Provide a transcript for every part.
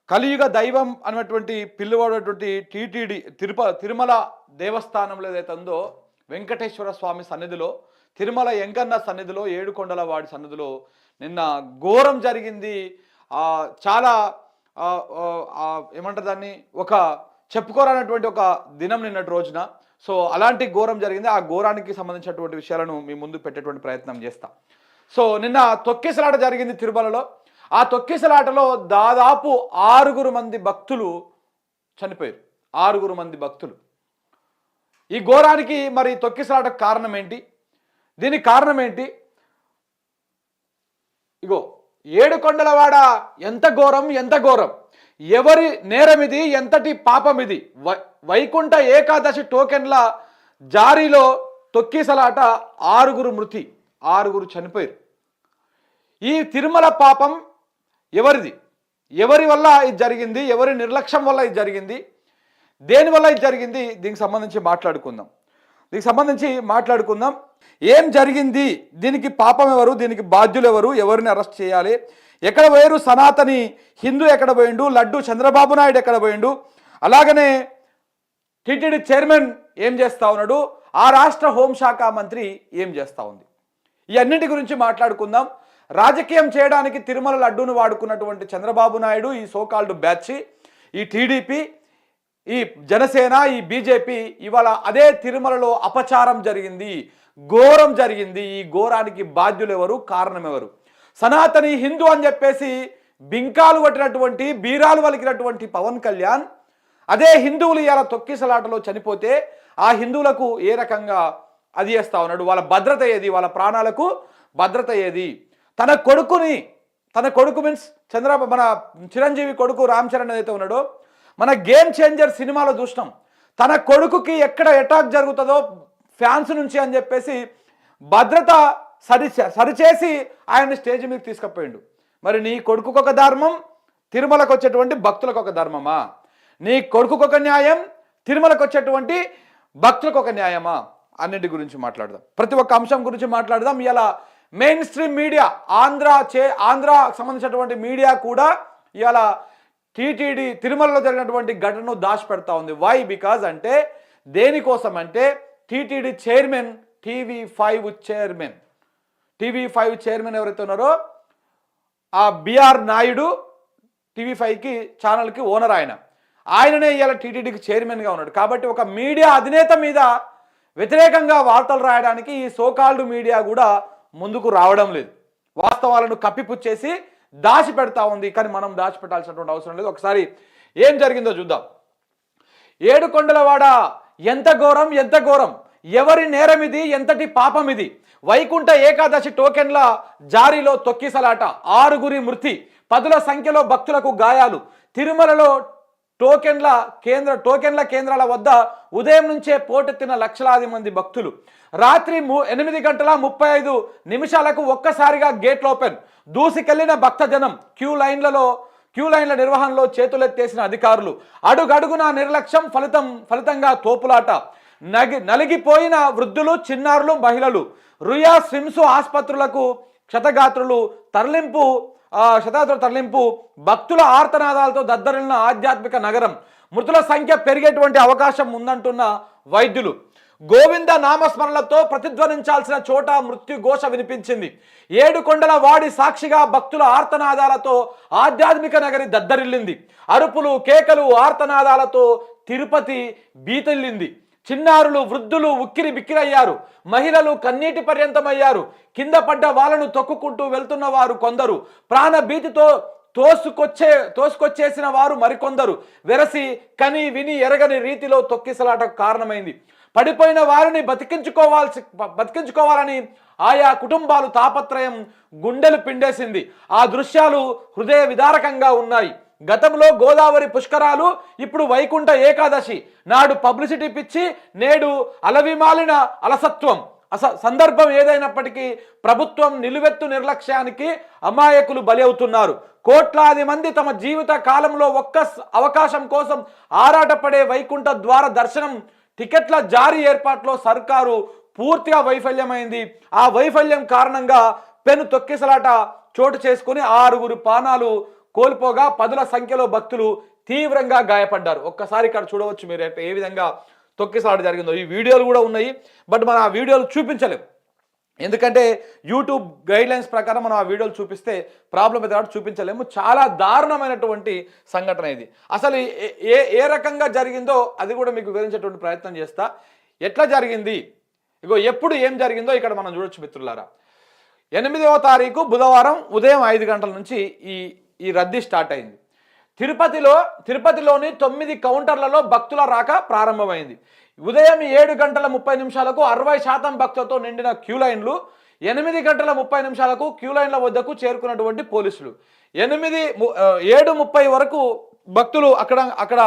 కలియుగ దైవం అన్నటువంటి పిలువబడేటువంటి టీటీడీ తిరుమల దేవస్థానంలో ఏదైతే ఉందో వెంకటేశ్వర స్వామి సన్నిధిలో తిరుమల ఎంకన్న సన్నిధిలో ఏడుకొండల వాడి సన్నిధిలో నిన్న ఘోరం జరిగింది. చాలా ఏమంటారు దాన్ని, ఒక చెప్పుకోరానటువంటి ఒక దినం నిన్నటి రోజున. సో అలాంటి ఘోరం జరిగింది. ఆ ఘోరానికి సంబంధించినటువంటి విషయాలను మీ ముందు పెట్టేటువంటి ప్రయత్నం చేస్తా. సో నిన్న తొక్కిసలాట జరిగింది తిరుమలలో. ఆ తొక్కిసలాటలో దాదాపు 6 మంది భక్తులు చనిపోయారు. 6 మంది భక్తులు. ఈ ఘోరానికి మరి తొక్కిసలాటకు కారణం ఏంటి, దీనికి కారణం ఏంటి? ఇగో ఏడుకొండలవాడ ఎంత ఘోరం, ఎంత ఘోరం! ఎవరి నేరం ఇది, ఎంతటి పాపం ఇది! వైకుంఠ ఏకాదశి టోకెన్ల జారీలో తొక్కిసలాట 6 మృతి, 6 చనిపోయారు. ఈ తిరుమల పాపం ఎవరిది? ఎవరి వల్ల ఇది జరిగింది? ఎవరి నిర్లక్ష్యం వల్ల ఇది జరిగింది? దేని వల్ల ఇది జరిగింది? దీనికి సంబంధించి మాట్లాడుకుందాం. ఏం జరిగింది? దీనికి పాపం ఎవరు? దీనికి బాధ్యులు ఎవరు? ఎవరిని అరెస్ట్ చేయాలి? ఎక్కడ పోయారు? సనాతని హిందూ ఎక్కడ పోయిండు? లడ్డు చంద్రబాబు నాయుడు ఎక్కడ పోయిండు? అలాగనే టీటీడీ చైర్మన్ ఏం చేస్తా ఉన్నాడు? ఆ రాష్ట్ర హోంశాఖ మంత్రి ఏం చేస్తా ఉంది? ఈ అన్నింటి గురించి మాట్లాడుకుందాం. రాజకీయం చేయడానికి తిరుమల లడ్డూను వాడుకున్నటువంటి చంద్రబాబు నాయుడు, ఈ సోకాల్డ్ బ్యాచ్, ఈ టీడీపీ, ఈ జనసేన, ఈ బీజేపీ ఇవాళ అదే తిరుమలలో అపచారం జరిగింది, ఘోరం జరిగింది. ఈ ఘోరానికి బాధ్యులు ఎవరు? కారణం ఎవరు? సనాతని హిందూ అని చెప్పేసి బింకాలు కొట్టినటువంటి, బీరాలు వలికినటువంటి పవన్ కళ్యాణ్ అదే హిందువులు ఇలా తొక్కిసలాటలో చనిపోతే ఆ హిందువులకు ఏ రకంగా అది చేస్తా ఉన్నాడు? వాళ్ళ భద్రత ఏది? వాళ్ళ ప్రాణాలకు భద్రత ఏది? తన కొడుకు మీన్స్ మన చిరంజీవి కొడుకు రామ్ చరణ్ ఏదైతే ఉన్నాడో, మన గేమ్ చేంజర్ సినిమాలో చూసినాం. తన కొడుకుకి ఎక్కడ అటాక్ జరుగుతుందో ఫ్యాన్స్ నుంచి అని చెప్పేసి భద్రత సరిచేసి ఆయన స్టేజ్ మీద తీసుకుపోయిండు. మరి నీ కొడుకుకు ఒక ధర్మం, తిరుమలకు వచ్చేటువంటి భక్తులకు ఒక ధర్మమా? నీ కొడుకుకు ఒక న్యాయం, తిరుమలకు వచ్చేటువంటి భక్తులకు ఒక న్యాయమా? అన్నింటి గురించి మాట్లాడదాం. ప్రతి ఒక్క అంశం గురించి మాట్లాడదాం. ఇలా మెయిన్ స్ట్రీమ్ మీడియా, ఆంధ్ర సంబంధించినటువంటి మీడియా కూడా ఇలా టీటీడీ తిరుమలలో జరిగినటువంటి ఘటనను దాచిపెడతా ఉంది. వై? బికాజ్ అంటే దేనికోసం అంటే టీటీడీ చైర్మన్, టీవీ5 చైర్మన్ ఎవరైతే ఉన్నారో ఆ బిఆర్ నాయుడు, టీవీ5కి ఛానల్కి ఓనర్ ఆయననే ఇవాళ టీటీడీకి చైర్మన్గా ఉన్నాడు. కాబట్టి ఒక మీడియా అధినేత మీద వ్యతిరేకంగా వార్తలు రాయడానికి ఈ సోకాల్డ్ మీడియా కూడా ముందుకు రావడం లేదు. వాస్తవాలను కప్పిపుచ్చేసి దాచిపెడతా ఉంది. కానీ మనం దాచిపెట్టాల్సినటువంటి అవసరం లేదు. ఒకసారి ఏం జరిగిందో చూద్దాం. ఏడుకొండలవాడ ఎంత ఘోరం, ఎంత ఘోరం! ఎవరి నేరం ఇది? ఎంతటి పాపం ఇది? వైకుంఠ ఏకాదశి టోకెన్ల జారీలో తొక్కిసలాట, 6 మృతి, 10ల సంఖ్యలో భక్తులకు గాయాలు. తిరుమలలో టోకెన్ల కేంద్రాల వద్ద ఉదయం నుంచే పోటెత్తిన లక్షలాది మంది భక్తులు. రాత్రి 8:35 ఒక్కసారిగా గేట్లు ఓపెన్. దూసికెళ్లిన భక్తజనం. క్యూ లైన్ల నిర్వహణలో చేతులెత్తేసిన అధికారులు. అడుగడుగున నిర్లక్ష్యం, ఫలితంగా తోపులాట. నలిగిపోయిన వృద్ధులు, చిన్నారులు, మహిళలు. రుయా స్విమ్స్ ఆసుపత్రులకు క్షతగాత్రులు తరలింపు. భక్తుల ఆర్తనాదాలతో దద్దరిల్లిన ఆధ్యాత్మిక నగరం. మృతుల సంఖ్య పెరిగేటువంటి అవకాశం ఉందంటున్న వైద్యులు. గోవింద నామస్మరణలతో ప్రతిధ్వనించాల్సిన చోట మృత్యుఘోష వినిపించింది. ఏడుకొండల వాడి సాక్షిగా భక్తుల ఆర్తనాదాలతో ఆధ్యాత్మిక నగరి దద్దరిల్లింది. అరుపులు, కేకలు, ఆర్తనాదాలతో తిరుపతి బీతిల్లింది. చిన్నారులు, వృద్ధులు ఉక్కిరి బిక్కిరయ్యారు. మహిళలు కన్నీటి పర్యంతమయ్యారు. కింద పడ్డ వాళ్ళను తొక్కుకుంటూ వెళ్తున్న వారు కొందరు. ప్రాణభీతితో తోసుకొచ్చేసిన వారు మరికొందరు. వెరసి కని విని ఎరగని రీతిలో తొక్కిసలాటకు కారణమైంది. పడిపోయిన వారిని బతికించుకోవాలని ఆయా కుటుంబాలు తాపత్రయం గుండెలు పిండేసింది. ఆ దృశ్యాలు హృదయ విదారకంగా ఉన్నాయి. గతంలో గోదావరి పుష్కరాలు, ఇప్పుడు వైకుంఠ ఏకాదశి. నాడు పబ్లిసిటీ పిచ్చి, నేడు అలవిమాలిన అలసత్వం. సందర్భం ఏదైనప్పటికీ ప్రభుత్వం నిలువెత్తు నిర్లక్ష్యానికి అమాయకులు బలి అవుతున్నారు. కోట్లాది మంది తమ జీవిత కాలంలో ఒక్క అవకాశం కోసం ఆరాటపడే వైకుంఠ ద్వార దర్శనం టికెట్ల జారీ ఏర్పాట్లో సర్కారు పూర్తిగా వైఫల్యమైంది. ఆ వైఫల్యం కారణంగా పెను తొక్కిసలాట చోటు చేసుకుని 6 ప్రాణాలు కోల్పోగా పదుల సంఖ్యలో భక్తులు తీవ్రంగా గాయపడ్డారు. ఒక్కసారి ఇక్కడ చూడవచ్చు మీరు ఏ విధంగా తొక్కిసలాట జరిగిందో. ఈ వీడియోలు కూడా ఉన్నాయి, బట్ మనం ఆ వీడియోలు చూపించలేం. ఎందుకంటే యూట్యూబ్ గైడ్లైన్స్ ప్రకారం మనం ఆ వీడియోలు చూపిస్తే ప్రాబ్లం అయితే కాబట్టి చూపించలేము. చాలా దారుణమైనటువంటి సంఘటన ఇది. అసలు ఏ ఏ రకంగా జరిగిందో అది కూడా మీకు వివరించేటువంటి ప్రయత్నం చేస్తా. ఎట్లా జరిగింది, ఇగో ఎప్పుడు ఏం జరిగిందో ఇక్కడ మనం చూడొచ్చు మిత్రులారా. 8వ తారీఖు బుధవారం ఉదయం 5 గంటల నుంచి ఈ రద్దీ స్టార్ట్ అయింది. తిరుపతిలోని 9 కౌంటర్లలో భక్తుల రాక ప్రారంభమైంది. ఉదయం 7 గంటల 30 నిమిషాలకు 60% భక్తులతో నిండిన క్యూ లైన్లు 8 గంటల 30 నిమిషాలకు క్యూ లైన్ల వద్దకు చేరుకున్నటువంటి పోలీసులు 7:30 వరకు భక్తులు అక్కడ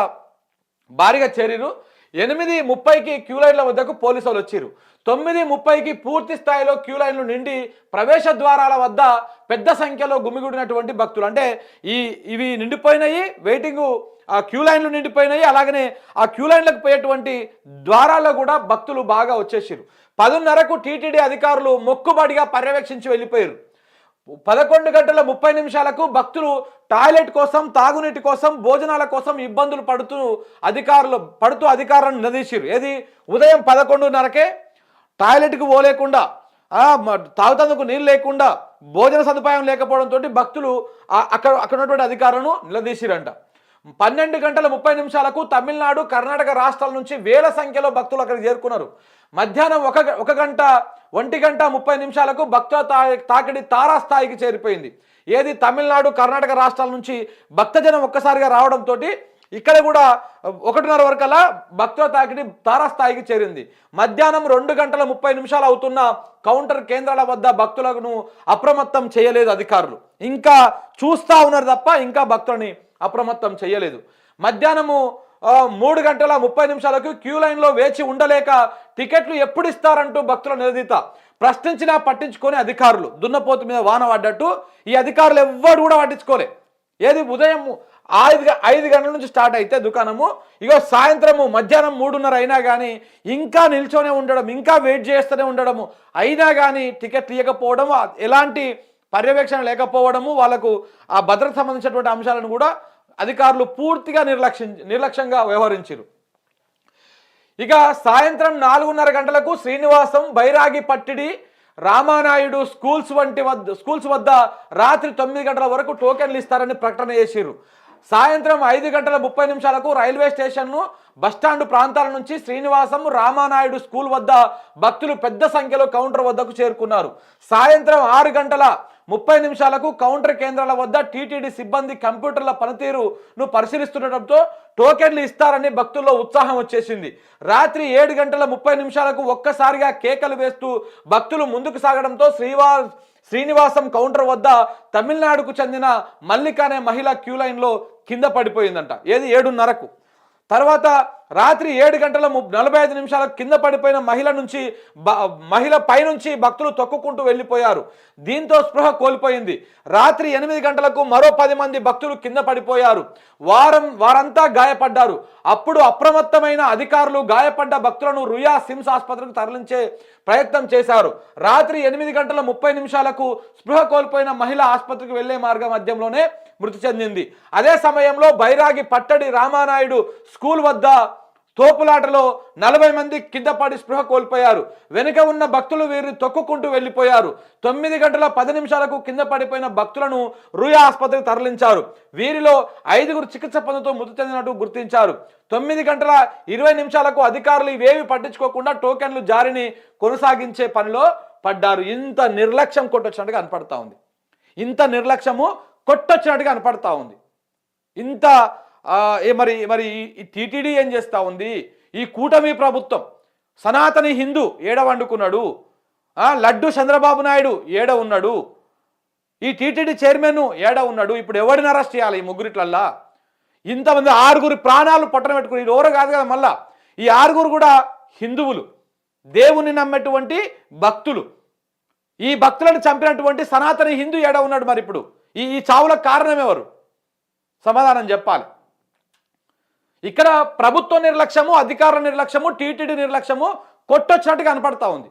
భారీగా చేరిరు. 8:30కి క్యూ లైన్ల వద్దకు పోలీసులు వచ్చారు. 9:30కి పూర్తి స్థాయిలో క్యూ లైన్లు నిండి ప్రవేశ ద్వారాల వద్ద పెద్ద సంఖ్యలో గుమిగూడినటువంటి భక్తులు, అంటే ఇవి నిండిపోయినాయి, వెయిటింగ్ ఆ క్యూ లైన్లు నిండిపోయినాయి. అలాగనే ఆ క్యూ లైన్లకు పోయేటువంటి ద్వారాల్లో కూడా భక్తులు బాగా వచ్చేసారు. 10:30కు టీటీడీ అధికారులు మొక్కుబడిగా పర్యవేక్షించి వెళ్ళిపోయారు. 11 గంటల 30 నిమిషాలకు భక్తులు టాయిలెట్ కోసం, తాగునీటి కోసం, భోజనాల కోసం ఇబ్బందులు పడుతూ అధికారులను నిలదీశారు. ఏది ఉదయం 11:30కే టాయిలెట్కి పోలేకుండా, తాగుతందుకు నీళ్ళు లేకుండా, భోజన సదుపాయం లేకపోవడంతో భక్తులు అక్కడ ఉన్నటువంటి అధికారులను నిలదీసిరంట. 12 గంటల 30 నిమిషాలకు తమిళనాడు, కర్ణాటక రాష్ట్రాల నుంచి వేల సంఖ్యలో భక్తులు అక్కడికి చేరుకున్నారు. మధ్యాహ్నం 1 గంట 30 నిమిషాలకు భక్తుల తాకిడి తారాస్థాయికి చేరిపోయింది. ఏది తమిళనాడు, కర్ణాటక రాష్ట్రాల నుంచి భక్తజనం ఒక్కసారిగా రావడంతో ఇక్కడ కూడా 1:30 వరకల్లా భక్తుల తాకిడి తారాస్థాయికి చేరింది. మధ్యాహ్నం 2 గంటల 30 నిమిషాలు అవుతున్న కౌంటర్ కేంద్రాల వద్ద భక్తులను అప్రమత్తం చేయలేదు అధికారులు. ఇంకా చూస్తా ఉన్నారు తప్ప ఇంకా భక్తులని అప్రమత్తం చేయలేదు. మధ్యాహ్నము 3 గంటల 30 నిమిషాలకు క్యూ లైన్లో వేచి ఉండలేక టికెట్లు ఎప్పుడు ఇస్తారంటూ భక్తుల నిలదీత. ప్రశ్నించినా పట్టించుకొని అధికారులు దున్నపోతు మీద వాన పడ్డట్టు ఈ అధికారులు ఎవ్వరు కూడా పట్టించుకోలే. ఏది ఉదయం 5 గంటల నుంచి స్టార్ట్ అయితే దుకాణము, ఇగో సాయంత్రము మధ్యాహ్నం 3:30 అయినా కానీ ఇంకా నిల్చొనే ఉండడం, ఇంకా వెయిట్ చేస్తూనే ఉండడము, అయినా కానీ టికెట్ ఇవ్వకపోవడం, ఎలాంటి పర్యవేక్షణ లేకపోవడము, వాళ్ళకు ఆ భద్రత సంబంధించినటువంటి అంశాలను కూడా అధికారులు పూర్తిగా నిర్లక్ష్యంగా వ్యవహరించారు. ఇక సాయంత్రం 4:30 గంటలకు శ్రీనివాసం, బైరాగి పట్టిడి, రామానాయుడు స్కూల్స్ వద్ద రాత్రి 9 గంటల వరకు టోకెన్లు ఇస్తారని ప్రకటన చేశారు. సాయంత్రం 5 గంటల 30 నిమిషాలకు రైల్వే స్టేషన్ను, బస్టాండ్ ప్రాంతాల నుంచి శ్రీనివాసం, రామానాయుడు స్కూల్ వద్ద భక్తులు పెద్ద సంఖ్యలో కౌంటర్ వద్దకు చేరుకున్నారు. సాయంత్రం 6 గంటల 30 నిమిషాలకు కౌంటర్ కేంద్రాల వద్ద టీటీడీ సిబ్బంది కంప్యూటర్ల పనితీరును పరిశీలిస్తుండటంతో టోకెన్లు ఇస్తారని భక్తుల్లో ఉత్సాహం వచ్చేసింది. రాత్రి 7 గంటల 30 నిమిషాలకు ఒక్కసారిగా కేకలు వేస్తూ భక్తులు ముందుకు సాగడంతో శ్రీనివాసం కౌంటర్ వద్ద తమిళనాడుకు చెందిన మల్లిక అనే మహిళ క్యూ లైన్లో కింద పడిపోయిందంట. ఏది 7:30కు. తర్వాత రాత్రి 7 గంటల 45 నిమిషాలకు కింద పడిపోయిన మహిళ పైనుంచి భక్తులు తొక్కుకుంటూ వెళ్ళిపోయారు. దీంతో స్పృహ కోల్పోయింది. రాత్రి 8 గంటలకు మరో 10 మంది భక్తులు కింద పడిపోయారు. వారంతా గాయపడ్డారు. అప్పుడు అప్రమత్తమైన అధికారులు గాయపడ్డ భక్తులను రుయా సిమ్స్ ఆసుపత్రికి తరలించే ప్రయత్నం చేశారు. రాత్రి 8 గంటల 30 నిమిషాలకు స్పృహ కోల్పోయిన మహిళ ఆసుపత్రికి వెళ్లే మార్గ మధ్యంలోనే మృతి చెందింది. అదే సమయంలో బైరాగి పట్టడి, రామానాయుడు స్కూల్ వద్ద తోపులాటలో 40 మంది కింద పడి స్పృహ కోల్పోయారు. వెనుక ఉన్న భక్తులు వీరిని తొక్కుకుంటూ వెళ్ళిపోయారు. 9 గంటల 10 నిమిషాలకు కింద పడిపోయిన భక్తులను రుయా ఆసుపత్రికి తరలించారు. వీరిలో 5గురు చికిత్స పొందుతూ మృతి చెందినట్టు గుర్తించారు. 9 గంటల 20 నిమిషాలకు అధికారులు ఇవేవి పట్టించుకోకుండా టోకెన్లు జారీని కొనసాగించే పనిలో పడ్డారు. ఇంత నిర్లక్ష్యం కొట్టొచ్చినట్టుగా కనపడతా ఉంది. ఇంత మరి ఈ టీటీడీ ఏం చేస్తూ ఉంది? ఈ కూటమి ప్రభుత్వం సనాతని హిందూ ఏడ వండుకున్నాడు? లడ్డు చంద్రబాబు నాయుడు ఏడ ఉన్నాడు? ఈ టీటీడీ చైర్మన్ ఏడ ఉన్నాడు? ఇప్పుడు ఎవరిని అరెస్ట్ చేయాలి? ఈ ముగ్గురిట్లల్లా ఇంతమంది 6గురి ప్రాణాలు పట్టణ పెట్టుకుని ఎవరు కాదు కదా. మళ్ళా ఈ 6గురు కూడా హిందువులు, దేవుని నమ్మేటువంటి భక్తులు. ఈ భక్తులను చంపినటువంటి సనాతని హిందూ ఏడ ఉన్నాడు? మరి ఇప్పుడు ఈ చావులకు కారణం ఎవరు? సమాధానం చెప్పాలి. ఇక్కడ ప్రభుత్వ నిర్లక్ష్యము, అధికారుల నిర్లక్ష్యము, టీటీడీ నిర్లక్ష్యము కొట్టొచ్చినట్టుగా కనపడతా ఉంది.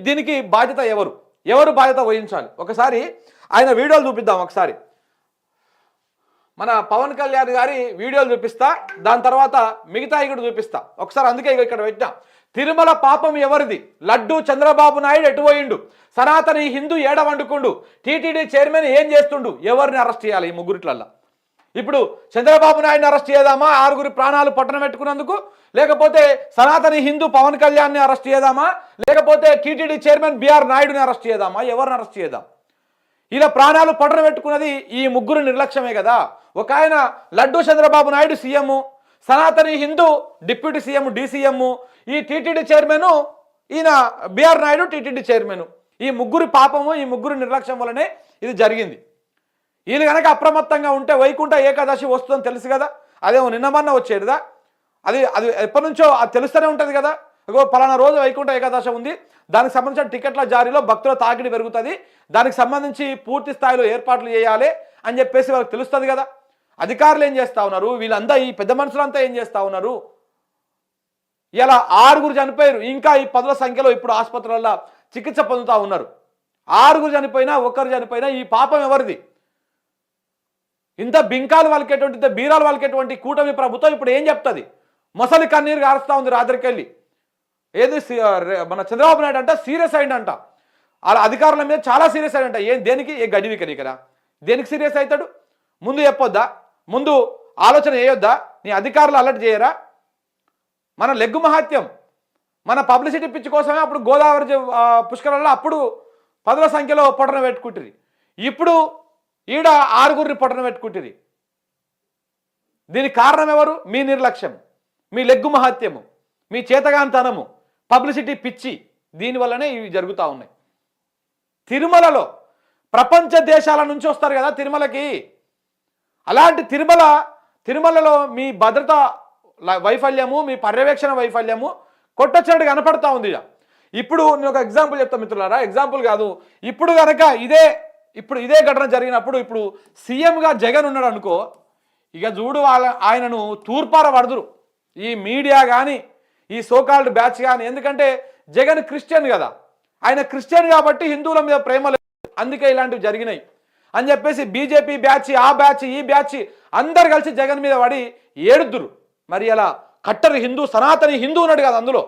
దీనికి బాధ్యత ఎవరు? ఎవరు బాధ్యత వహించాలి? ఒకసారి ఆయన వీడియోలు చూపిద్దాం. ఒకసారి మన పవన్ కళ్యాణ్ గారి వీడియోలు చూపిస్తా, దాని తర్వాత మిగతా ఇక్కడ చూపిస్తా ఒకసారి. అందుకే ఇక్కడ పెట్టినా, తిరుమల పాపం ఎవరిది? లడ్డు చంద్రబాబు నాయుడు ఎటుపోయిండు? సనాతని హిందూ ఏడ వండుకుండు? టీటీడీ చైర్మన్ ఏం చేస్తుండు? ఎవరిని అరెస్ట్ చేయాలి ఈ ముగ్గురిట్లల్లా? ఇప్పుడు చంద్రబాబు నాయుడిని అరెస్ట్ చేద్దామా 6 ప్రాణాలు పట్టణ పెట్టుకున్నందుకు? లేకపోతే సనాతని హిందూ పవన్ కళ్యాణ్ని అరెస్ట్ చేద్దామా? లేకపోతే టీటీడీ చైర్మన్ బిఆర్ నాయుడుని అరెస్ట్ చేద్దామా? ఎవరిని అరెస్ట్ చేద్దాం? ఇలా ప్రాణాలు పట్టణ పెట్టుకున్నది ఈ ముగ్గురు నిర్లక్ష్యమే కదా. ఒక ఆయన laddu Chandrababu Naidu CM, Sanatani Hindu deputy CM DCM, ఈ టీటీడీ చైర్మన్ ఈయన బిఆర్ నాయుడు టీటీడీ చైర్మన్. ఈ ముగ్గురు పాపము, ఈ ముగ్గురు నిర్లక్ష్యం వల్లనే ఇది జరిగింది. వీళ్ళు కనుక అప్రమత్తంగా ఉంటే వైకుంఠ ఏకాదశి వస్తుందని తెలుసు కదా. అదేమో నిన్నమన్నా వచ్చేదా? అది ఎప్పటి నుంచో అది తెలుస్తూనే ఉంటుంది కదా. పలానా రోజు వైకుంఠ ఏకాదశి ఉంది, దానికి సంబంధించిన టికెట్ల జారీలో భక్తుల తాకిడి పెరుగుతుంది, దానికి సంబంధించి పూర్తి స్థాయిలో ఏర్పాట్లు చేయాలి అని చెప్పేసి వాళ్ళకి తెలుస్తుంది కదా. అధికారులు ఏం చేస్తూ ఉన్నారు? వీళ్ళంతా ఈ పెద్ద మనుషులంతా ఏం చేస్తూ ఉన్నారు? ఇలా 6 చనిపోయారు, ఇంకా ఈ 10ల సంఖ్యలో ఇప్పుడు ఆసుపత్రులలో చికిత్స పొందుతూ ఉన్నారు. 6 చనిపోయినా, 1 చనిపోయినా ఈ పాపం ఎవరిది? ఇంత బింకాలు వాళ్ళకేటువంటి, ఇంత బీరాలు వాళ్ళకేటువంటి కూటమి ప్రభుత్వం ఇప్పుడు ఏం చెప్తుంది? మొసలి కన్నీరు గారుస్తూ ఉంది రాత్రికెళ్ళి. ఏది మన చంద్రబాబు నాయుడు అంట సీరియస్ అయిందంట, వాళ్ళ అధికారుల మీద చాలా సీరియస్ అయిందంట. దేనికి? ఏ గడివికని కదా, దేనికి సీరియస్ అవుతాడు? ముందు చెప్పొద్దా? ముందు ఆలోచన చేయొద్దా? నీ అధికారులు అలర్ట్ చేయరా? మన లెగ్గు మహాత్యం, మన పబ్లిసిటీ పిచ్చి కోసమే అప్పుడు గోదావరి పుష్కరాల్లో అప్పుడు 10ల సంఖ్యలో పొట్టన పెట్టుకుంటుంది, ఇప్పుడు ఈడ 6 పొట్టన పెట్టుకుంటుంది. దీనికి కారణం ఎవరు? మీ నిర్లక్ష్యం, మీ లెగ్గు మహాత్యము, మీ చేతగాంతనము, పబ్లిసిటీ పిచ్చి. దీనివల్లనే ఇవి జరుగుతూ ఉన్నాయి. తిరుమలలో ప్రపంచ దేశాల నుంచి వస్తారు కదా తిరుమలకి. అలాంటి తిరుమలలో మీ భద్రత వైఫల్యము, మీ పర్యవేక్షణ వైఫల్యము కొట్టొచ్చినట్టు కనపడతా ఉంది. ఇప్పుడు నేను ఒక ఎగ్జాంపుల్ చెప్తాను మిత్రులారా, ఎగ్జాంపుల్ కాదు, ఇప్పుడు కనుక ఇదే ఘటన జరిగినప్పుడు ఇప్పుడు సీఎంగా జగన్ ఉన్నాడు అనుకో, ఇక చూడు ఆయనను తూర్పార పడదురు ఈ మీడియా కానీ, ఈ సోకాల్డ్ బ్యాచ్ కానీ. ఎందుకంటే జగన్ క్రిస్టియన్ కదా, ఆయన క్రిస్టియన్ కాబట్టి హిందువుల మీద ప్రేమ లేదు, అందుకే ఇలాంటివి జరిగినాయి అని చెప్పేసి బీజేపీ బ్యాచ్, ఆ బ్యాచ్, ఈ బ్యాచ్ అందరు కలిసి జగన్ మీద పడి ఏడుద్దురు. మరి అలా కట్టరు హిందూ, సనాతని హిందూ ఉన్నాడు కదా అందులో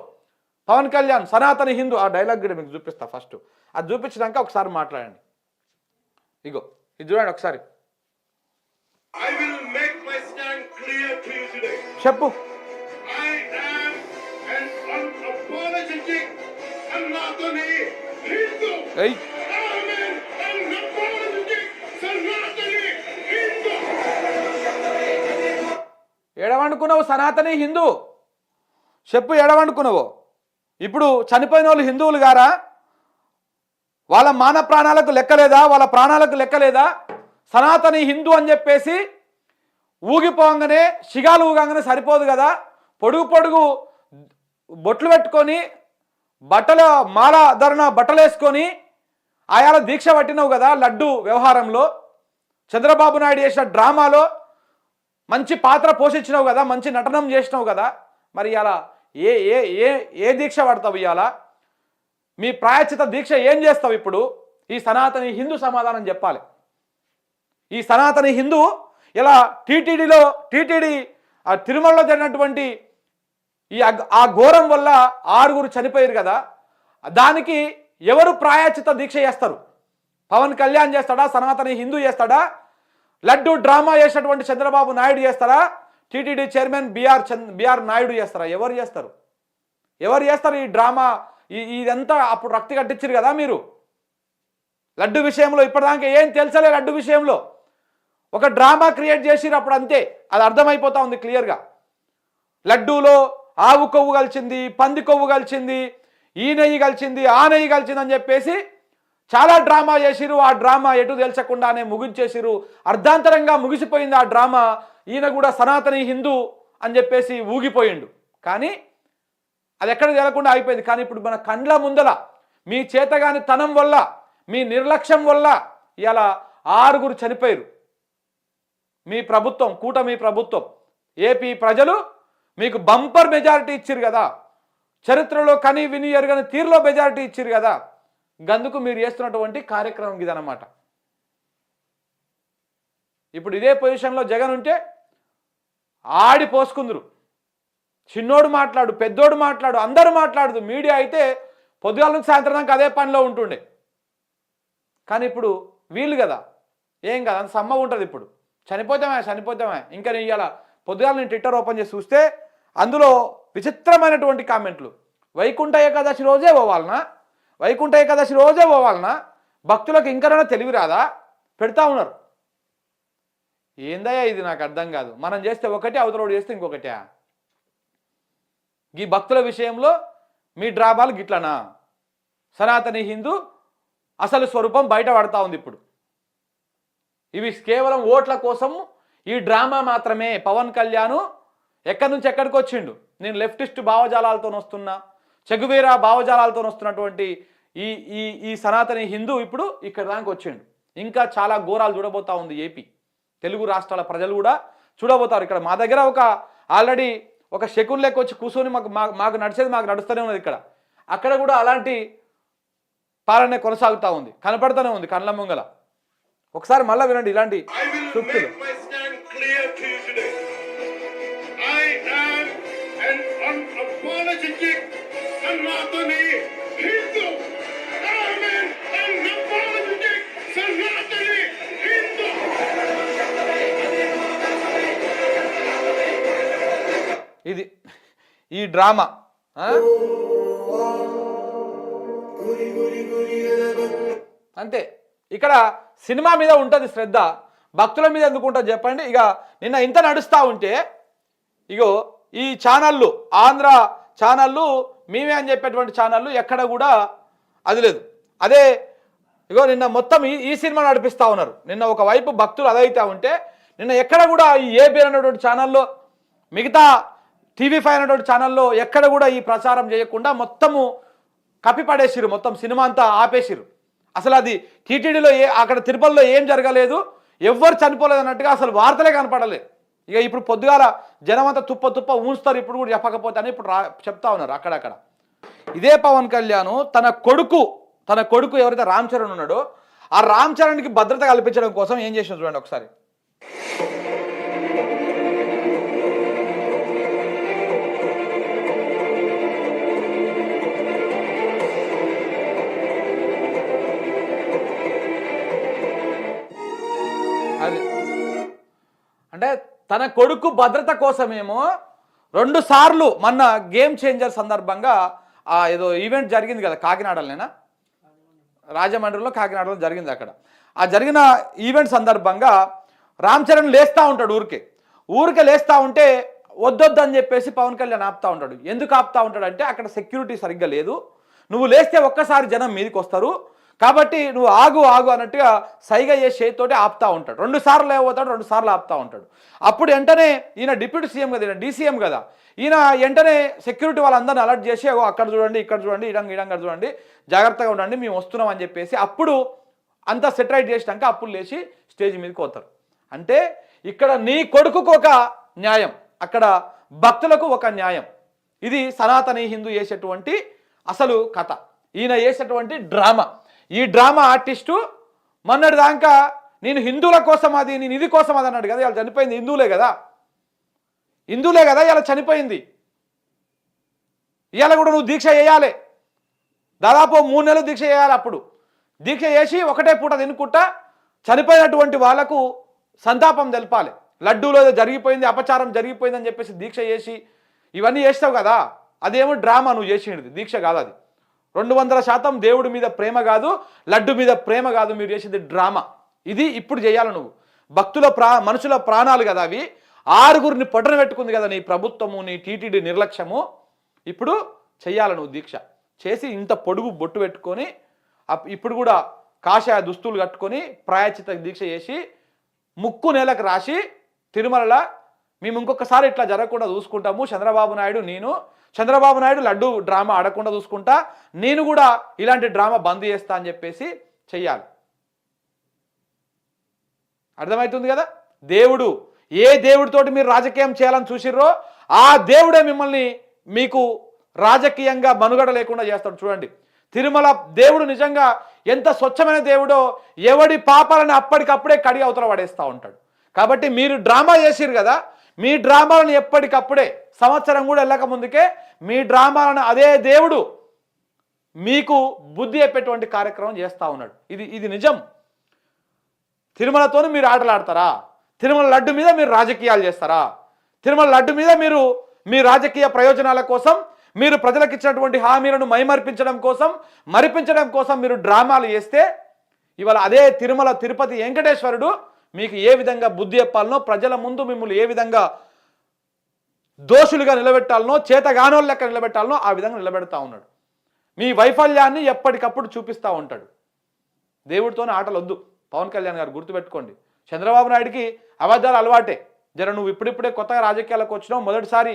పవన్ కళ్యాణ్, సనాతని హిందూ. ఆ డైలాగ్ కూడా మీకు చూపిస్తా. ఫస్ట్ అది చూపించినాక ఒకసారి మాట్లాడండి. ఇగో ఇది చూడండి ఒకసారి. చెప్పు. ఎడవనుకున్నావు సనాతని హిందూ? చెప్పు, ఎడవనుకున్నావు? ఇప్పుడు చనిపోయిన వాళ్ళు హిందువులు గారా? వాళ్ళ మాన ప్రాణాలకు లెక్కలేదా? వాళ్ళ ప్రాణాలకు లెక్కలేదా? సనాతని హిందూ అని చెప్పేసి ఊగిపోగానే, శిగాలు ఊగంగానే సరిపోదు కదా. పొడుగు బొట్లు పెట్టుకొని, మాల ధరణ బట్టలు వేసుకొని ఆయాల దీక్ష పట్టినావు కదా లడ్డు వ్యవహారంలో. చంద్రబాబు నాయుడు చేసిన డ్రామాలో మంచి పాత్ర పోషించినావు కదా, మంచి నటనం చేసినావు కదా. మరి ఇలా ఏ దీక్ష పడతావు? ఇవాళ మీ ప్రాయశ్చిత దీక్ష ఏం చేస్తావు? ఇప్పుడు ఈ సనాతని హిందూ సమాధానం చెప్పాలి. ఈ సనాతని హిందూ ఇలా టీటీడీ తిరుమలలో జరిగినటువంటి ఆ ఘోరం వల్ల 6 చనిపోయారు కదా, దానికి ఎవరు ప్రాయశ్చిత దీక్ష చేస్తారు? పవన్ కళ్యాణ్ చేస్తాడా? సనాతని హిందూ చేస్తాడా? లడ్డు డ్రామా చేసినటువంటి చంద్రబాబు నాయుడు చేస్తారా? టీటీడీ చైర్మన్ బిఆర్ నాయుడు చేస్తారా? ఎవరు చేస్తారు ఈ డ్రామా? ఇదంతా అప్పుడు రక్తి కట్టించారు కదా మీరు. లడ్డు విషయంలో ఇప్పటిదాకా ఏం తెలుసలే. లడ్డు విషయంలో ఒక డ్రామా క్రియేట్ చేసిరు అప్పుడు, అంతే. అది అర్థమైపోతా ఉంది క్లియర్గా. లడ్డూలో ఆవు కొవ్వు కలిసింది, పంది కొవ్వు కలిసింది, ఈ నెయ్యి కలిసింది, ఆ నెయ్యి కలిసింది అని చెప్పేసి చాలా డ్రామా చేసిరు. ఆ డ్రామా ఎటు తెలుసకుండానే ముగించేసిరు. అర్ధాంతరంగా ముగిసిపోయింది ఆ డ్రామా. ఈయన కూడా సనాతని హిందూ అని చెప్పేసి ఊగిపోయిండు. కానీ అది ఎక్కడ తెలకుండా అయిపోయింది. కానీ ఇప్పుడు మన కండ్ల ముందల మీ చేతగాని తనం వల్ల, మీ నిర్లక్ష్యం వల్ల ఇలా 6 చనిపోయారు. మీ ప్రభుత్వం, కూటమి ప్రభుత్వం, ఏపీ ప్రజలు మీకు బంపర్ మెజారిటీ ఇచ్చిరు కదా. చరిత్రలో కని విని ఎరుగని తీరులో మెజారిటీ ఇచ్చిరు కదా. గందుకు మీరు చేస్తున్నటువంటి కార్యక్రమం ఇదన్నమాట. ఇప్పుడు ఇదే పొజిషన్లో జగన్ ఉంటే ఆడి పోసుకుందరు. చిన్నోడు మాట్లాడు, పెద్దోడు మాట్లాడు, అందరూ మాట్లాడదు. మీడియా అయితే పొద్దుగాల నుంచి సాయంత్రం దాకా అదే పనిలో ఉంటుండే. కానీ ఇప్పుడు వీళ్ళు కదా, ఏం కదా, అంత సమ్మగా ఉంటుంది. ఇప్పుడు చనిపోతామే ఇంకా నేను ఇవాళ పొద్దుగాల నేను ట్విట్టర్ ఓపెన్ చేసి చూస్తే అందులో విచిత్రమైనటువంటి కామెంట్లు. వైకుంఠ ఏకాదశి రోజే పోవాలనా, భక్తులకు ఇంకనైనా తెలివి రాదా, పెడతా ఉన్నారు. ఏందయ్యా ఇది, నాకు అర్థం కాదు. మనం చేస్తే ఒకటి, అవతలోడు చేస్తే ఇంకొకటి. ఈ భక్తుల విషయంలో మీ డ్రామాలు గిట్లనా? సనాతని హిందూ అసలు స్వరూపం బయట పడతా ఉంది ఇప్పుడు. ఇవి కేవలం ఓట్ల కోసం ఈ డ్రామా మాత్రమే. పవన్ కళ్యాణ్ ఎక్కడి నుంచి ఎక్కడికి వచ్చిండు. నేను లెఫ్టిస్ట్ భావజాలాలతో వస్తున్నా, చెగువేరా భావజాలాలతో వస్తున్నటువంటి ఈ ఈ ఈ సనాతని హిందూ ఇప్పుడు ఇక్కడ దానికి వచ్చిండు. ఇంకా చాలా ఘోరాలు చూడబోతా ఉంది ఏపీ. తెలుగు రాష్ట్రాల ప్రజలు కూడా చూడబోతారు. ఇక్కడ మా దగ్గర ఆల్రెడీ ఒక శకున్ లెక్క వచ్చి కూర్చొని మాకు నడిచేది మాకు నడుస్తూనే ఉన్నది. అక్కడ కూడా అలాంటి పాలన కొనసాగుతూ ఉంది, కనపడుతూనే ఉంది కళ్ళ ముంగల. ఒకసారి మళ్ళీ వినండి ఇలాంటి సూక్తులు. ఇది ఈ డ్రామా అంతే. ఇక్కడ సినిమా మీద ఉంటుంది శ్రద్ధ, భక్తుల మీద ఎందుకు ఉంటుంది చెప్పండి. ఇక నిన్న ఇంత నడుస్తూ ఉంటే ఇగో ఈ ఛానళ్ళు, ఆంధ్ర ఛానళ్ళు, మేమే అని చెప్పేటువంటి ఛానళ్ళు ఎక్కడ కూడా అది లేదు. అదే ఇగో నిన్న మొత్తం ఈ సినిమా నడిపిస్తూ ఉన్నారు. నిన్న ఒకవైపు భక్తులు అదైతే ఉంటే నిన్న ఎక్కడ కూడా ఈ ఏబీ అనేటువంటి ఛానల్లో, మిగతా TV5 అనేటువంటి ఛానల్లో ఎక్కడ కూడా ఈ ప్రచారం చేయకుండా మొత్తము కప్పిపడేసిరు, మొత్తం సినిమా అంతా ఆపేసిరు. అసలు అది టీటీడీలో అక్కడ తిరుపతిలో ఏం జరగలేదు, ఎవ్వరు చనిపోలేదు అన్నట్టుగా అసలు వార్తలే కనపడలేదు. ఇక ఇప్పుడు పొద్దుగాల జనం అంతా తుప్ప ఊంచుతారు, ఇప్పుడు కూడా చెప్పకపోతే అని ఇప్పుడు చెప్తా ఉన్నారు అక్కడక్కడ. ఇదే పవన్ కళ్యాణ్ తన కొడుకు ఎవరైతే రామ్ చరణ్ ఉన్నాడో ఆ రామ్ చరణ్కి భద్రత కల్పించడం కోసం ఏం చేసిన చూడండి ఒకసారి. అది అంటే తన కొడుకు భద్రత కోసమేమో 2 సార్లు మొన్న గేమ్ చేంజర్ సందర్భంగా ఏదో ఈవెంట్ జరిగింది కదా కాకినాడలోనేనా, రాజమండ్రిలో కాకినాడలో జరిగింది. అక్కడ ఆ జరిగిన ఈవెంట్ సందర్భంగా రామ్ చరణ్ లేస్తూ ఉంటాడు, ఊరికే లేస్తూ ఉంటే వద్దొద్దని చెప్పేసి పవన్ కళ్యాణ్ ఆపుతూ ఉంటాడు. ఎందుకు ఆపుతూ ఉంటాడు అంటే అక్కడ సెక్యూరిటీ సరిగ్గా లేదు, నువ్వు లేస్తే ఒక్కసారి జనం మీదకి వస్తారు కాబట్టి నువ్వు ఆగు అన్నట్టుగా సైగ చేసి చేతితోటి ఆపుతూ ఉంటాడు. 2 సార్లు లేకపోతాడు, 2 సార్లు ఆపుతూ ఉంటాడు. అప్పుడు వెంటనే ఈయన డిప్యూటీ సీఎం కదా, ఈయన డీసీఎం కదా, ఈయన వెంటనే సెక్యూరిటీ వాళ్ళందరినీ అలర్ట్ చేసి అక్కడ చూడండి, ఇక్కడ చూడండి, ఇడంగా చూడండి, జాగ్రత్తగా ఉండండి, మేము వస్తున్నాం అని చెప్పేసి అప్పుడు అంతా సెటరైట్ చేసినాక అప్పుడు లేచి స్టేజ్ మీదకి పోతారు. అంటే ఇక్కడ నీ కొడుకుకు ఒక న్యాయం, అక్కడ భక్తులకు ఒక న్యాయం. ఇది సనాతని హిందూ చేసేటువంటి అసలు కథ, ఈయన చేసేటువంటి డ్రామా. ఈ డ్రామా ఆర్టిస్టు మొన్నటి దాకా నేను హిందువుల కోసం అది, నేను ఇది కోసం అది అన్నాడు కదా, ఇలా చనిపోయింది హిందువులే కదా ఇలా చనిపోయింది. ఇవాళ కూడా నువ్వు దీక్ష చేయాలి, దాదాపు 3 నెలలు దీక్ష చేయాలి. అప్పుడు దీక్ష చేసి ఒకటే పూట తినుకుంటా చనిపోయినటువంటి వాళ్ళకు సంతాపం తెలపాలి. లడ్డూలో జరిగిపోయింది, అపచారం జరిగిపోయింది అని చెప్పేసి దీక్ష చేసి ఇవన్నీ చేస్తావు కదా, అదేమో డ్రామా నువ్వు చేసింది, దీక్ష కాదు అది. 200% దేవుడి మీద ప్రేమ కాదు, లడ్డు మీద ప్రేమ కాదు, మీరు చేసేది డ్రామా. ఇది ఇప్పుడు చేయాలి నువ్వు. భక్తుల మనుషుల ప్రాణాలు కదా అవి, 6గురిని పొట్టన పెట్టుకుంది కదా నీ ప్రభుత్వము, నీ టీటీడీ నిర్లక్ష్యము. ఇప్పుడు చెయ్యాలి నువ్వు దీక్ష చేసి, ఇంత పొడుగు బొట్టు పెట్టుకొని, ఇప్పుడు కూడా కాషాయ దుస్తులు కట్టుకొని ప్రాయచిత దీక్ష చేసి ముక్కు నేలకు రాసి తిరుమలలో మేము ఇంకొకసారి ఇట్లా జరగకుండా చూసుకుంటాము, చంద్రబాబు నాయుడు లడ్డు డ్రామా ఆడకుండా చూసుకుంటా, నేను కూడా ఇలాంటి డ్రామా బంద్ చేస్తా అని చెప్పేసి చెయ్యాలి. అర్థమవుతుంది కదా. దేవుడు ఏ దేవుడితోటి మీరు రాజకీయం చేయాలని చూసిర్రో ఆ దేవుడే మిమ్మల్ని మీకు రాజకీయంగా మనుగడ లేకుండా చేస్తాడు. చూడండి, తిరుమల దేవుడు నిజంగా ఎంత స్వచ్ఛమైన దేవుడో ఎవడి పాపాలను అప్పటికప్పుడే కడిగి అవతల పడేస్తూ ఉంటాడు. కాబట్టి మీరు డ్రామా చేసిరు కదా, మీ డ్రామాలను ఎప్పటికప్పుడే సంవత్సరం కూడా వెళ్ళక ముందుకే మీ డ్రామాలను అదే దేవుడు మీకు బుద్ధి చెప్పేటువంటి కార్యక్రమం చేస్తూ ఉన్నాడు. ఇది నిజం. తిరుమలతో మీరు ఆటలాడతారా? తిరుమల లడ్డు మీద మీరు రాజకీయాలు చేస్తారా? తిరుమల లడ్డు మీద మీరు మీ రాజకీయ ప్రయోజనాల కోసం, మీరు ప్రజలకు ఇచ్చినటువంటి హామీలను మైమర్పించడం కోసం, మరిపించడం కోసం మీరు డ్రామాలు చేస్తే ఇవాళ అదే తిరుమల తిరుపతి వెంకటేశ్వరుడు మీకు ఏ విధంగా బుద్ధి చెప్పాలనో, ప్రజల ముందు మిమ్మల్ని ఏ విధంగా దోషులుగా నిలబెట్టాలనో, చేతగానోళ్ళ లెక్క నిలబెట్టాలనో ఆ విధంగా నిలబెడతా ఉన్నాడు. మీ వైఫల్యాన్ని ఎప్పటికప్పుడు చూపిస్తూ ఉంటాడు. దేవుడితోనే ఆటలు వద్దు. పవన్ కళ్యాణ్ గారు గుర్తుపెట్టుకోండి. చంద్రబాబు నాయుడికి అబద్ధాలు అలవాటే. జర నువ్వు ఇప్పుడిప్పుడే కొత్తగా రాజకీయాలకు వచ్చినావు, మొదటిసారి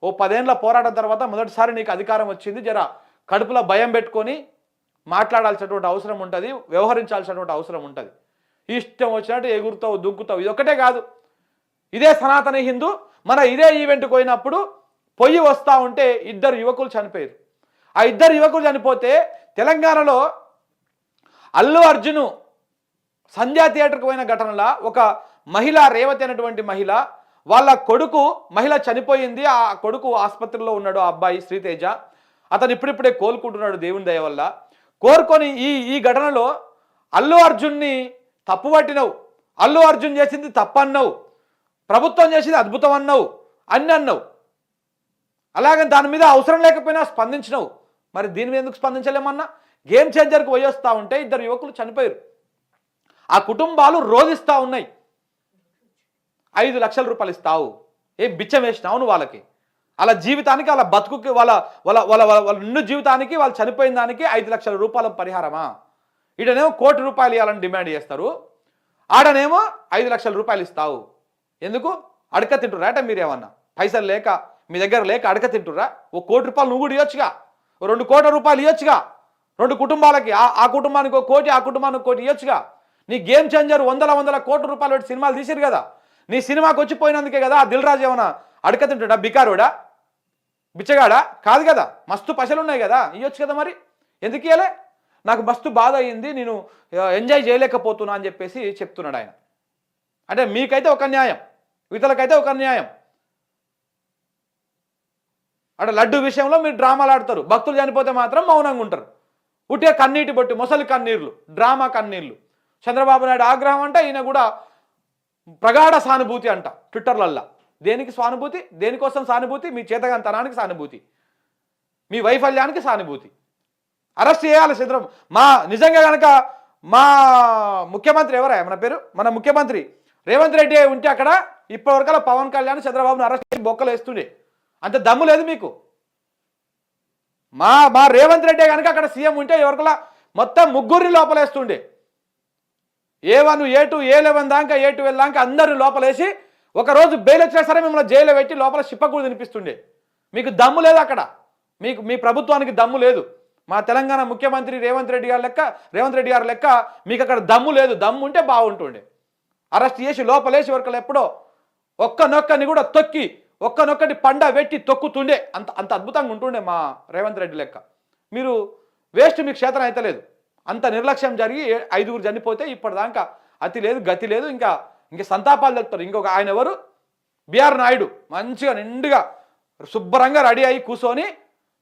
ఓ 10 ఏళ్ల పోరాటం తర్వాత మొదటిసారి నీకు అధికారం వచ్చింది. జర కడుపులో భయం పెట్టుకొని మాట్లాడాల్సినటువంటి అవసరం ఉంటుంది, వ్యవహరించాల్సినటువంటి అవసరం ఉంటుంది. ఇష్టం వచ్చినట్టు ఎగురుతావు, దుంకుతావు. ఇది ఒకటే కాదు, ఇదే సనాతన హిందూ మన ఇదే ఈవెంట్కి పోయినప్పుడు పొయ్యి వస్తూ ఉంటే 2 యువకులు చనిపోయారు. ఆ 2 యువకులు చనిపోతే తెలంగాణలో అల్లు అర్జును సంధ్యా థియేటర్కి పోయిన ఘటనలో ఒక మహిళ, రేవతి అనేటువంటి మహిళ, వాళ్ళ కొడుకు, మహిళ చనిపోయింది, ఆ కొడుకు ఆసుపత్రిలో ఉన్నాడు, ఆ అబ్బాయి శ్రీతేజ. అతను ఇప్పుడిప్పుడే కోలుకుంటున్నాడు దేవుని దయ వల్ల. కోరుకొని ఈ ఘటనలో అల్లు అర్జున్ని తప్పుపట్టినవు, అల్లు అర్జున్ చేసింది తప్పన్నావు, ప్రభుత్వం చేసింది అద్భుతం అన్నావు, అన్ని అన్నావు. అలాగే దాని మీద అవసరం లేకపోయినా స్పందించినవు. మరి దీని మీద ఎందుకు స్పందించలేమన్నా? గేమ్ చేంజర్కి పోయొస్తూ ఉంటే 2 యువకులు చనిపోయారు. ఆ కుటుంబాలు రోధిస్తూ ఉన్నాయి. 5 లక్షల రూపాయలు ఇస్తావు, ఏం బిచ్చం వేసినావు నువ్వు వాళ్ళకి? వాళ్ళ జీవితానికి, వాళ్ళ బతుకుకి, వాళ్ళ వాళ్ళ వాళ్ళ వాళ్ళ నిండు జీవితానికి, వాళ్ళు చనిపోయిన దానికి 5 లక్షల రూపాయల పరిహారమా? ఈడనేమో 1 కోటి రూపాయలు ఇవ్వాలని డిమాండ్ చేస్తారు, ఆడనేమో 5 లక్షల రూపాయలు ఇస్తావు. ఎందుకు? అడక తింటుర్రా అంటే మీరేమన్నా పైసలు లేక, మీ దగ్గర లేక అడక తింటుర్రా? 1 కోటి రూపాయలు నువ్వు కూడా ఇవ్వచ్చుగా, 2 కోట్ల రూపాయలు ఇవ్వచ్చుగా. 2 కుటుంబాలకి, ఆ కుటుంబానికి 1 కోటి, ఆ కుటుంబానికి 1 కోటి ఇవ్వచ్చుగా. నీ గేమ్ చేంజర్ వందల కోట్ల రూపాయలు పెట్టి సినిమాలు తీసిరు కదా, నీ సినిమాకి వచ్చిపోయినందుకే కదా ఆ దిల్ రాజు ఏమన్నా అడక తింటుడా? బికారోడా? బిచ్చగాడా? కాదు కదా, మస్తు పైసలు ఉన్నాయి కదా, ఇవ్వచ్చు కదా. మరి ఎందుకు ఇవ్వలే? నాకు మస్తు బాధ అయ్యింది, నేను ఎంజాయ్ చేయలేకపోతున్నా అని చెప్పేసి చెప్తున్నాడు ఆయన. అంటే మీకైతే ఒక న్యాయం, ఇతరులకైతే ఒక న్యాయం. అంటే లడ్డు విషయంలో మీరు డ్రామాలు ఆడతారు, భక్తులు చనిపోతే మాత్రం మౌనంగా ఉంటారు. ఉట్టే కన్నీటి బొట్టి, మొసలి కన్నీళ్లు, డ్రామా కన్నీళ్లు. చంద్రబాబు నాయుడు ఆగ్రహం అంట, ఈయన కూడా ప్రగాఢ సానుభూతి అంట ట్విట్టర్లల్లా. దేనికి సానుభూతి? దేనికోసం సానుభూతి? మీ చేతగాంతనానికి సానుభూతి, మీ వైఫల్యానికి సానుభూతి. అరెస్ట్ చేయాలి మా నిజంగా కనుక మా ముఖ్యమంత్రి ఎవరా మన పేరు, మన ముఖ్యమంత్రి రేవంత్ రెడ్డి ఉంటే అక్కడ ఇప్పటివరకల్లా పవన్ కళ్యాణ్ చంద్రబాబును అరెస్ట్ చేసి బొక్కలు వేస్తుండే. అంత దమ్ము లేదు మీకు. మా రేవంత్ రెడ్డి కనుక అక్కడ సీఎం ఉంటే ఎవరికలా మొత్తం 3 లోపలేస్తుండే. A1 A2 A11 దాకా A12 దాకా అందరిని లోపలేసి ఒకరోజు బెయిల్ వచ్చినా సరే మిమ్మల్ని జైల్లో పెట్టి లోపల చిప్పకూడు తినిపిస్తుండే. మీకు దమ్ము లేదు అక్కడ, మీ ప్రభుత్వానికి దమ్ము లేదు. మా తెలంగాణ ముఖ్యమంత్రి రేవంత్ రెడ్డి గారు లెక్క మీకు అక్కడ దమ్ము లేదు. దమ్ము ఉంటే బాగుంటుండే. అరెస్ట్ చేసి లోపలేసి వరకు ఎప్పుడో ఒక్కనొక్కని కూడా తొక్కి, ఒక్కనొక్కటి పండ పెట్టి తొక్కుతుండే. అంత అద్భుతంగా ఉంటుండే మా రేవంత్ రెడ్డి లెక్క. మీరు వేస్ట్, మీకు క్షేత్రం అయితే లేదు. అంత నిర్లక్ష్యం జరిగి 5గురు చనిపోతే ఇప్పటిదాకా అతి లేదు, గతి లేదు. ఇంకా సంతాపాలు తెలుపుతారు. ఇంకొక ఆయన ఎవరు, బిఆర్ నాయుడు, మంచిగా నిండుగా శుభ్రంగా రెడీ అయ్యి కూర్చొని,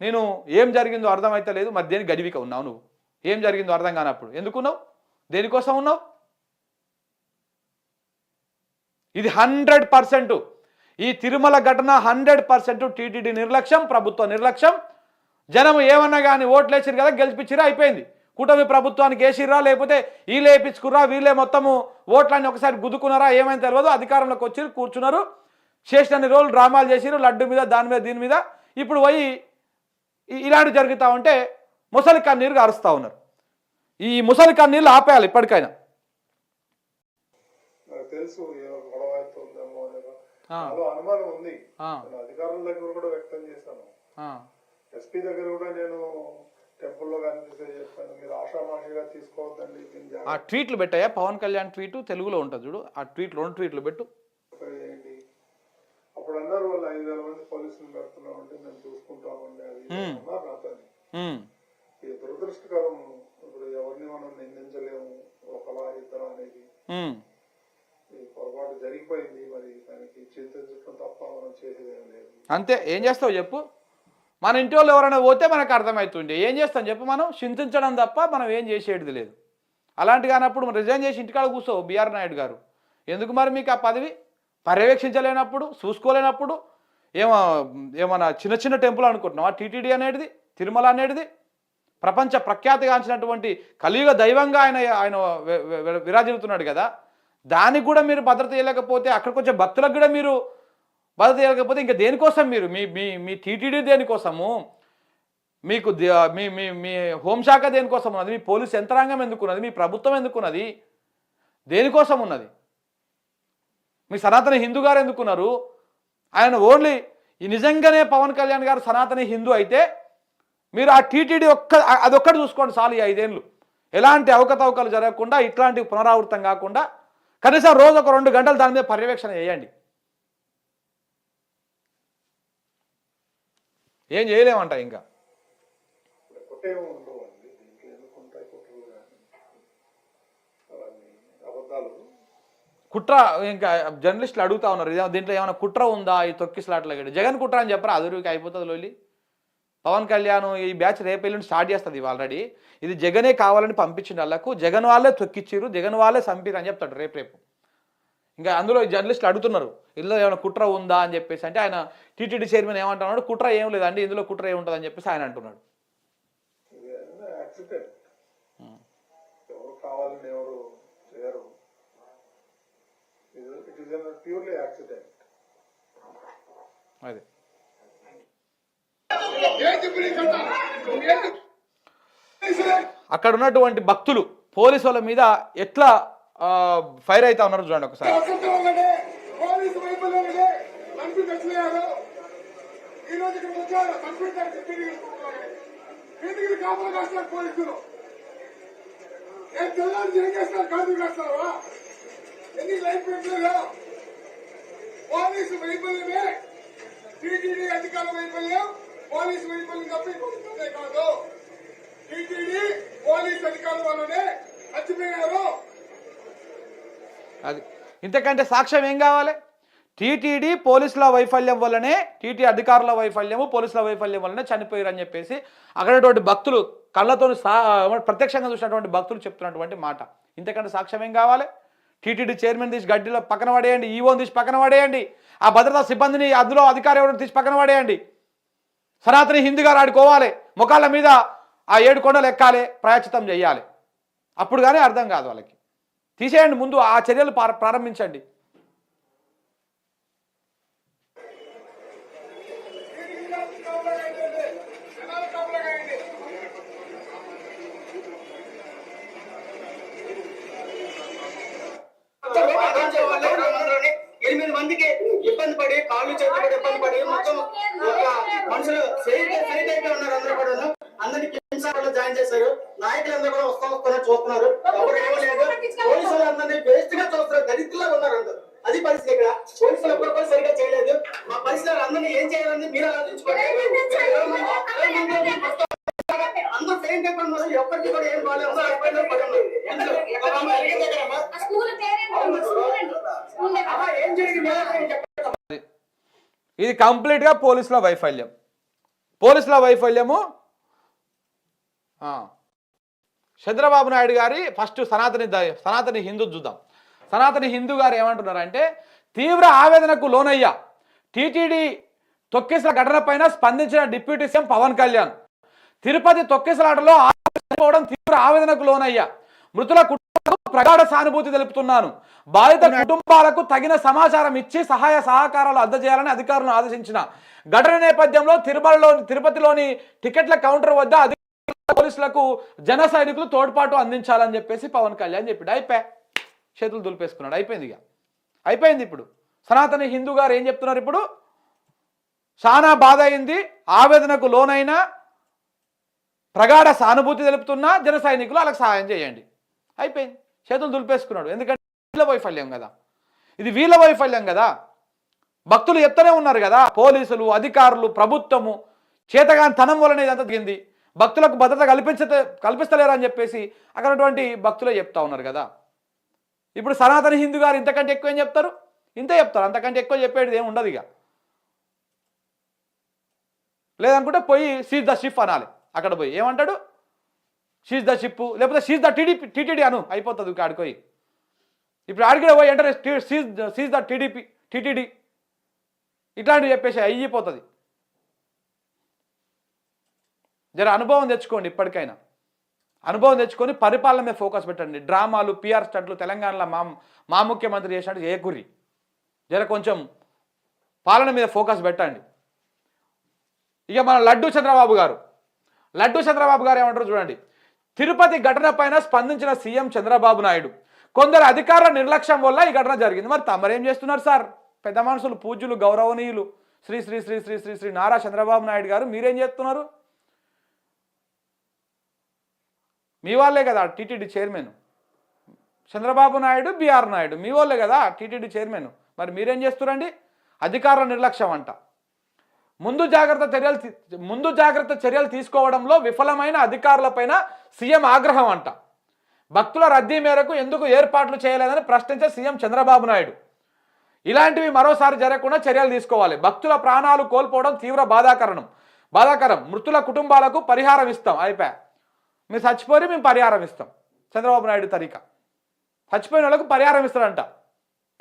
నేను ఏం జరిగిందో అర్థమైతే లేదు, మరి దేని గడివిక ఉన్నావు నువ్వు? ఏం జరిగిందో అర్థం కానప్పుడు ఎందుకున్నావు? దేనికోసం ఉన్నావు? ఇది 100% ఈ తిరుమల ఘటన 100% టీటీడీ నిర్లక్ష్యం, ప్రభుత్వ నిర్లక్ష్యం. జనం ఏమన్నా కానీ ఓట్లేసారు కదా, గెలిపించిరా, అయిపోయింది. కూటమి ప్రభుత్వానికి వేసిర్రా, లేకపోతే వీళ్ళే వేయించుకుర్రా, వీళ్ళే మొత్తము ఓట్లన్నీ ఒకసారి గుద్దుకున్నారా, ఏమైనా తెలియదు. అధికారంలోకి వచ్చి కూర్చున్నారు, చేసినన్ని రోజులు డ్రామాలు చేసిరు, లడ్డు మీద, దాని మీద, దీని మీద. ఇప్పుడు పోయి ఇలాంటి జరుగుతూ ఉంటే ముసలి కన్నీరు అరుస్తూ ఉన్నారు. ఈ ముసలి కన్నీళ్ళు ఆపేయాలి ఇప్పటికైనా. తెలుసు గొడవ అవుతుందేమో అనుమానం ఉంది. అధికారుల దగ్గర కూడా వ్యక్తం చేశాను, ఎస్పీ దగ్గర కూడా నేను టెంపుల్లో కనిపిస్తే చెప్పాను, మీరు ఆషామాషిగా తీసుకోవద్దండి. ఆ ట్వీట్లు పెట్టాయా? పవన్ కళ్యాణ్ ట్వీట్ తెలుగులో ఉంటుంది చూడు, ఆ ట్వీట్ 2 ట్వీట్లు పెట్టు. అప్పుడు అన్నారు వాళ్ళు 5,000 మంది పోలీసులు పెడుతున్నాం అంటే మేము చూసుకుంటామండి, అది అన్నారు నాతోని. దురదృష్టకరం. ఇప్పుడు ఎవరిని మనం నిందించలేము, ఒకలా ఇద్దరు అనేది ఈ పొరపాటు జరిగిపోయింది. మరి దానికి చింతించడం తప్ప మనం చేసేది ఏం లేదు. అంతే. ఏం చేస్తావు చెప్పు? మన ఇంటి వాళ్ళు ఎవరైనా పోతే మనకు అర్థమవుతుండే. ఏం చేస్తాం చెప్పు? మనం చింతించడం తప్ప మనం ఏం చేసేది లేదు. అలాంటి కానప్పుడు రిజైన్ చేసి ఇంటికాడ కూర్చో బిఆర్ నాయుడు గారు. ఎందుకు మరి మీకు ఆ పదవి? పర్యవేక్షించలేనప్పుడు, చూసుకోలేనప్పుడు ఏమన్నా చిన్న చిన్న టెంపుల్ అనుకుంటున్నావా? టీటీడీ అనేది, తిరుమల అనేది ప్రపంచ ప్రఖ్యాతిగాంచినటువంటి కలియుగ దైవంగా ఆయన విరాజిల్లుతున్నాడు కదా. దానికి కూడా మీరు భద్రత ఇవ్వలేకపోతే, అక్కడికి వచ్చే భక్తులకు కూడా మీరు భద్రత ఇవ్వలేకపోతే ఇంకా దేనికోసం మీరు మీ టీటీడీ దేనికోసము? మీకు మీ హోంశాఖ దేనికోసం ఉన్నది? మీ పోలీస్ యంత్రాంగం ఎందుకున్నది? మీ ప్రభుత్వం ఎందుకున్నది? దేనికోసం ఉన్నది? మీ సనాతన హిందూ గారు ఎందుకున్నారు? ఆయన ఓన్లీ నిజంగానే పవన్ కళ్యాణ్ గారు సనాతన హిందూ అయితే మీరు ఆ టీటీడీ అదొక్కటి చూసుకోండి చాలు. ఈ 5 ఏళ్ళు ఎలాంటి అవకతవకలు జరగకుండా, ఇట్లాంటి పునరావృతం కాకుండా కనీసం రోజు ఒక 2 గంటలు దాని మీద పర్యవేక్షణ చేయండి. ఏం చేయలేమంట ఇంకా. కుట్ర ఇంకా జర్నలిస్టులు అడుగుతా ఉన్నారు, దీంట్లో ఏమైనా కుట్ర ఉందా ఈ తొక్కిసలాట్ల? జగన్ కుట్ర అని చెప్పరా? అదురుకి అయిపోతుంది లోలి. పవన్ కళ్యాణ్ ఈ బ్యాచ్ రేపెల్లుండి స్టార్ట్ చేస్తుంది ఆల్రెడీ. ఇది జగనే కావాలని పంపించిన వాళ్ళకు జగన్ వాళ్ళే తొక్కిచ్చిరు, జగన్ వాళ్ళే చంపిరు అని చెప్తాడు రేపు. ఇంకా అందులో జర్నలిస్టులు అడుగుతున్నారు ఇందులో ఏమైనా కుట్ర ఉందా అని చెప్పేసి. అంటే ఆయన టీటీడీ చైర్మన్ ఏమంటున్నాడు? కుట్ర ఏం లేదండి, ఇందులో కుట్ర ఏముంటుంది అని చెప్పేసి ఆయన అంటున్నాడు. అదే అక్కడ ఉన్నటువంటి భక్తులు పోలీసు వాళ్ళ మీద ఎట్లా ఫైర్ అవుతా ఉన్నారు చూడండి ఒకసారి. పోలీసు వైఫల్యమే, టీటీడీ అధికారుల వైఫల్యం, పోలీసు వైఫల్యం తప్ప కాదు. టీటీడీ పోలీసు అధికారుల వల్లనే చచ్చిపోయినారు. అది ఇంతకంటే సాక్ష్యం ఏం కావాలి? టీటీడీ పోలీసుల వైఫల్యం వల్లనే, టీటీ అధికారుల వైఫల్యము పోలీసుల వైఫల్యం వల్లనే చనిపోయారు అని చెప్పేసి అక్కడటువంటి భక్తులు కళ్ళతో ప్రత్యక్షంగా చూసినటువంటి భక్తులు చెప్తున్నటువంటి మాట. ఇంతకంటే సాక్ష్యం ఏం కావాలి? టీటీడీ చైర్మన్ తీసి గడ్డిలో పక్కన పడేయండి, ఈవోని తీసి పక్కన పడేయండి, ఆ భద్రతా సిబ్బందిని అందులో అధికారి ఎవరిని తీసి పక్కన పడేయండి. సనాతని హిందూ గారు ఆడుకోవాలి, ముఖాల మీద ఆ 7 కొండలు ఎక్కాలి, ప్రాయశ్చితం చేయాలి. అప్పుడు కానీ అర్థం కాదు వాళ్ళకి. తీసేయండి, ముందు ఆ చర్యలు ప్రారంభించండి. ఎనిమిది మందికి ఇబ్బంది పడి, కాళ్ళు చేతులు పడి ఇబ్బంది పడి మొత్తం మనుషులు సైట్ అయిపోయి ఉన్నారు. అందరూ కూడా అందరినీ కింసాలో జాయిన్ చేశారు. నాయకులందరూ కూడా వస్తున్నారు, చూస్తున్నారు. ఎవరు ఏమలేదు. పోలీసులు అందరినీ వేస్ట్ గా చూస్తారు, దరిద్రులుగా ఉన్నారు అందరు. అది పరిస్థితి. ఇక్కడ పోలీసులు ఎప్పుడు కూడా సరిగ్గా చేయలేదు. మా పరిస్థితులు అందరినీ ఏం చేయాలని మీరు ఆలోచించుకోండి. అందరూ సేమ్ పేపర్ ఉన్నారు, ఎప్పటికీ కూడా ఏం బాగాలేదు. ఇది కంప్లీట్గా పోలీసుల వైఫల్యం. పోలీసుల వైఫల్యము. చంద్రబాబు నాయుడు గారి ఫస్ట్ సనాతని హిందూ చూద్దాం. సనాతని హిందూ గారు ఏమంటున్నారంటే, తీవ్ర ఆవేదనకు లోనయ్యా, టీటీడీ తొక్కిసల ఘటన పైన స్పందించిన డిప్యూటీ సీఎం పవన్ కళ్యాణ్. తిరుపతి తొక్కిసలాటలో చనిపోవడం తీవ్ర ఆవేదనకు లోనయ్యా, మృతుల కుటుంబాలకు ప్రగాఢ సానుభూతి తెలుపుతున్నాను. బాధిత కుటుంబాలకు తగిన సమాచారం ఇచ్చి సహాయ సహకారాలు అందజేయాలని అధికారులను ఆదేశించిన. ఘటన నేపథ్యంలో తిరుపతిలోని టికెట్ల కౌంటర్ వద్ద పోలీసులకు జన సైనికులు తోడ్పాటు అందించాలని చెప్పేసి పవన్ కళ్యాణ్ చెప్పాడు. అయిపోయా, చేతులు దులిపేసుకున్నాడు. అయిపోయింది. ఇక అయిపోయింది. ఇప్పుడు సనాతని హిందూ గారు ఏం చెప్తున్నారు? ఇప్పుడు చాలా బాధ అయింది, ఆవేదనకు లోనైన, ప్రగాఢ సానుభూతి తెలుపుతున్నా, జన సైనికులు వాళ్ళకి సహాయం చేయండి. అయిపోయింది, చేతులు దులిపేసుకున్నాడు. ఎందుకంటే వీళ్ళ వైఫల్యం కదా, ఇది వీళ్ళ వైఫల్యం కదా. భక్తులు చెప్తూనే ఉన్నారు కదా, పోలీసులు, అధికారులు, ప్రభుత్వము చేతగాని తనం వలన ఇదంతా దిగింది. భక్తులకు భద్రత కల్పిస్తలేరు అని చెప్పేసి అక్కడటువంటి భక్తులే చెప్తా ఉన్నారు కదా. ఇప్పుడు సనాతన హిందూ గారు ఇంతకంటే ఎక్కువ ఏం చెప్తారు? ఇంతే చెప్తారు, అంతకంటే ఎక్కువ చెప్పేది ఏమి ఉండదు. ఇక లేదనుకుంటే పోయి సీజ్ ద షిప్ అనాలి. అక్కడ పోయి ఏమంటాడు? షీజ్ ద షిప్, లేకపోతే షీజ్ ద టీటీడీ అను, అయిపోతుంది ఇక ఆడిపోయి. ఇప్పుడు ఆడికి పోయి అంటే సీజ్ ద టీటీడీ ఇట్లాంటివి చెప్పేసి అయిపోతుంది. జర అనుభవం తెచ్చుకోండి, ఇప్పటికైనా అనుభవం తెచ్చుకొని పరిపాలన మీద ఫోకస్ పెట్టండి. డ్రామాలు, పిఆర్ స్టంట్లు తెలంగాణలో మా ముఖ్యమంత్రి చేసినట్టు ఏకుర్రి. జర కొంచెం పాలన మీద ఫోకస్ పెట్టండి. ఇక మన లడ్డూ చంద్రబాబు గారు ఏమంటారు చూడండి. తిరుపతి ఘటన పైన స్పందించిన సీఎం చంద్రబాబు నాయుడు, కొందరు అధికారుల నిర్లక్ష్యం వల్ల ఈ ఘటన జరిగింది. మరి తమరేం చేస్తున్నారు సార్? పెద్ద మనుషులు, పూజ్యులు, గౌరవనీయులు శ్రీ శ్రీ శ్రీ శ్రీ శ్రీ శ్రీ నారా చంద్రబాబు నాయుడు గారు మీరేం చేస్తున్నారు? మీ వాళ్ళే కదా TTD chairman Chandrababu Naidu, B R Naidu, మీ వాళ్ళే కదా టీటీడీ చైర్మన్. మరి మీరేం చేస్తున్నారండి? అధికారుల నిర్లక్ష్యం అంట. ముందు జాగ్రత్త చర్యలు తీసుకోవడంలో విఫలమైన అధికారులపైన సీఎం ఆగ్రహం అంట. భక్తుల రద్దీ మేరకు ఎందుకు ఏర్పాట్లు చేయలేదని ప్రశ్నించే సీఎం చంద్రబాబు నాయుడు, ఇలాంటివి మరోసారి జరగకుండా చర్యలు తీసుకోవాలి. భక్తుల ప్రాణాలు కోల్పోవడం తీవ్ర బాధాకరం. మృతుల కుటుంబాలకు పరిహారం ఇస్తాం. అయిపోయా, మీరు చచ్చిపోయి మేము పరిహారం ఇస్తాం. చంద్రబాబు నాయుడు తరీకా చచ్చిపోయిన వాళ్ళకు పరిహారం ఇస్తాడంట.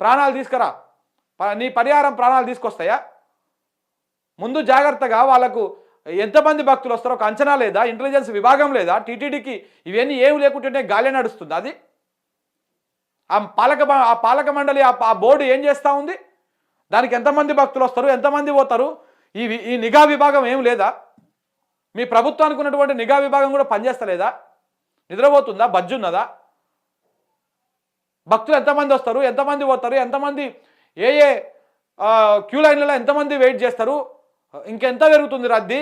ప్రాణాలు తీసుకురా, నీ పరిహారం ప్రాణాలు తీసుకొస్తాయా? ముందు జాగ్రత్తగా వాళ్ళకు ఎంతమంది భక్తులు వస్తారో ఒక అంచనా లేదా? ఇంటెలిజెన్స్ విభాగం లేదా? టీటీడీకి ఇవన్నీ ఏమి లేకుంటుంటే గాలి నడుస్తుంది. అది ఆ పాలక మండలి ఆ బోర్డు ఏం చేస్తూ ఉంది? దానికి ఎంతమంది భక్తులు వస్తారు, ఎంతమంది పోతారు, ఈ నిఘా విభాగం ఏం లేదా? మీ ప్రభుత్వానికి ఉన్నటువంటి నిఘా విభాగం కూడా పనిచేస్తలేదా? నిద్రపోతుందా? బజ్జున్నదా? భక్తులు ఎంతమంది వస్తారు, ఎంతమంది పోతారు, ఎంతమంది ఏ క్యూ లైన్లలో ఎంతమంది వెయిట్ చేస్తారు, ఇంకెంత పెరుగుతుంది రద్దీ,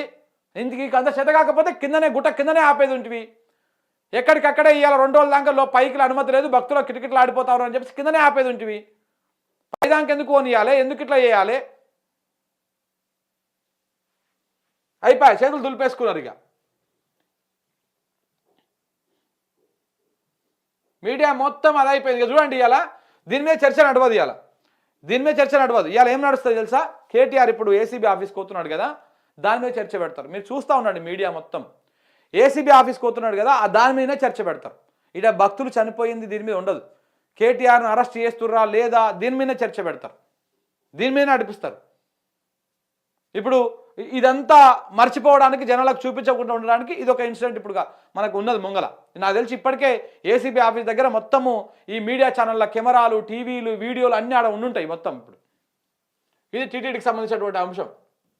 ఇంటికి అంత చేత కాకపోతే గుట్ట కిందనే ఆపేది ఉంటివి. ఎక్కడికక్కడే ఇవాళ 2 రోజుల దాకా పైకి అనుమతి లేదు, భక్తులు కిటకిటలు ఆడిపోతారు అని చెప్పేసి కిందనే ఆపేది ఉంటివి. పైదానికి ఎందుకు కొనియాలి? ఎందుకు ఇట్లా చేయాలి? అయిపోయి చేతులు దులిపేసుకున్నారు. ఇక మీడియా మొత్తం అది అయిపోయింది. ఇక చూడండి, ఇవాళ దీని మీద చర్చ నడవదు. ఇవాళ ఏం నడుస్తుంది తెలుసా? కేటీఆర్ ఇప్పుడు ఏసీబీ ఆఫీస్కి పోతున్నాడు కదా, దాని మీద చర్చ పెడతారు. మీరు చూస్తూ ఉండండి, మీడియా మొత్తం ఏసీబీ ఆఫీస్కి పోతున్నాడు కదా, దాని మీదనే చర్చ పెడతారు. ఇక భక్తులు చనిపోయింది దీని మీద ఉండదు. కేటీఆర్ను అరెస్ట్ చేస్తుర్రా లేదా, దీని మీదనే చర్చ పెడతారు, దీని మీద నడిపిస్తారు. ఇప్పుడు ఇదంతా మర్చిపోవడానికి, జనాలకు చూపించకుండా ఉండడానికి ఇది ఒక ఇన్సిడెంట్ ఇప్పుడు మనకు ఉన్నది ముంగల. నాకు తెలిసి ఇప్పటికే ఏసీబీ ఆఫీస్ దగ్గర మొత్తము ఈ మీడియా ఛానళ్ళ కెమెరాలు, టీవీలు, వీడియోలు అన్నీ ఆడ ఉండుంటాయి మొత్తం. ఇప్పుడు ఇది టీటీడీకి సంబంధించినటువంటి అంశం.